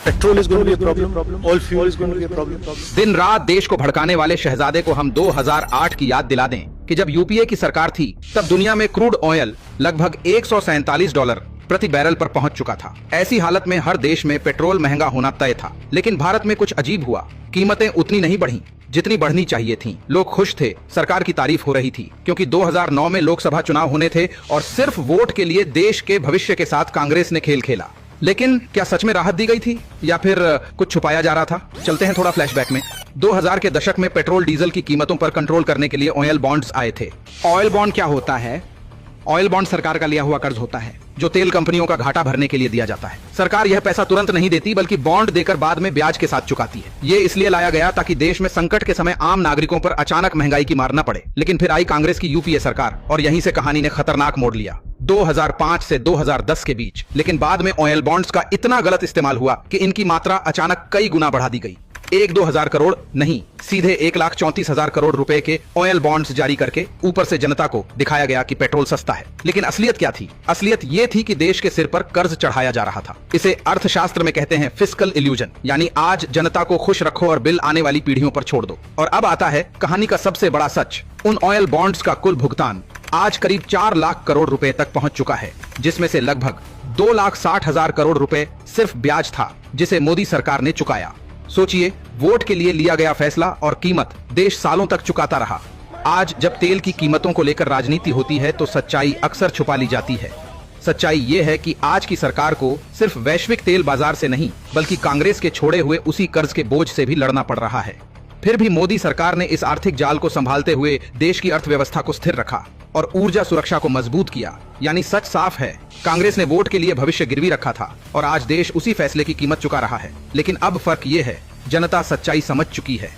Petrol is going to be a problem. All fuel is going to be a problem. दिन रात देश को भड़काने वाले शहजादे को हम 2008 की याद दिला दें कि जब यूपीए की सरकार थी तब दुनिया में क्रूड ऑयल लगभग $147 प्रति बैरल पर पहुंच चुका था। ऐसी हालत में हर देश में पेट्रोल महंगा होना तय था, लेकिन भारत में कुछ अजीब हुआ। कीमतें उतनी नहीं बढ़ी जितनी बढ़नी चाहिए थीं। लोग खुश थे, सरकार की तारीफ हो रही थी, क्योंकि 2009 में लोकसभा चुनाव होने थे और सिर्फ वोट के लिए देश के भविष्य के साथ कांग्रेस ने खेल खेला। लेकिन क्या सच में राहत दी गई थी या फिर कुछ छुपाया जा रहा था? चलते हैं थोड़ा फ्लैशबैक में। 2000 के दशक में पेट्रोल डीजल की कीमतों पर कंट्रोल करने के लिए ऑयल बॉन्ड्स आए थे। ऑयल बॉन्ड क्या होता है? ऑयल बॉन्ड सरकार का लिया हुआ कर्ज होता है जो तेल कंपनियों का घाटा भरने के लिए दिया जाता है। सरकार यह पैसा तुरंत नहीं देती बल्कि बॉन्ड देकर बाद में ब्याज के साथ चुकाती है। ये इसलिए लाया गया ताकि देश में संकट के समय आम नागरिकों पर अचानक महंगाई की मार न पड़े। लेकिन फिर आई कांग्रेस की यूपीए सरकार और यहीं से कहानी ने खतरनाक मोड़ लिया। 2005 से 2010 के बीच लेकिन बाद में ऑयल बॉन्ड्स का इतना गलत इस्तेमाल हुआ कि इनकी मात्रा अचानक कई गुना बढ़ा दी गई। 1-2 हजार करोड़ नहीं, सीधे 1,34,000 करोड़ रुपए के ऑयल बॉन्ड्स जारी करके ऊपर से जनता को दिखाया गया कि पेट्रोल सस्ता है। लेकिन असलियत क्या थी? असलियत ये थी कि देश के सिर पर कर्ज चढ़ाया जा रहा था। इसे अर्थशास्त्र में कहते हैं फिस्कल इल्यूजन, यानी आज जनता को खुश रखो और बिल आने वाली पीढ़ियों पर छोड़ दो। और अब आता है कहानी का सबसे बड़ा सच। उन ऑयल बॉन्ड्स का कुल भुगतान आज करीब 4 लाख करोड़ रुपए तक पहुंच चुका है, जिसमें से लगभग 2,60,000 करोड़ रुपए सिर्फ ब्याज था जिसे मोदी सरकार ने चुकाया। सोचिए, वोट के लिए लिया गया फैसला और कीमत देश सालों तक चुकाता रहा। आज जब तेल की कीमतों को लेकर राजनीति होती है तो सच्चाई अक्सर छुपा ली जाती है। सच्चाई ये है कि आज की सरकार को सिर्फ वैश्विक तेल बाजार से नहीं बल्कि कांग्रेस के छोड़े हुए उसी कर्ज के बोझ से भी लड़ना पड़ रहा है। फिर भी मोदी सरकार ने इस आर्थिक जाल को संभालते हुए देश की अर्थव्यवस्था को स्थिर रखा और ऊर्जा सुरक्षा को मजबूत किया। यानी सच साफ है, कांग्रेस ने वोट के लिए भविष्य गिरवी रखा था और आज देश उसी फैसले की कीमत चुका रहा है। लेकिन अब फर्क ये है, जनता सच्चाई समझ चुकी है।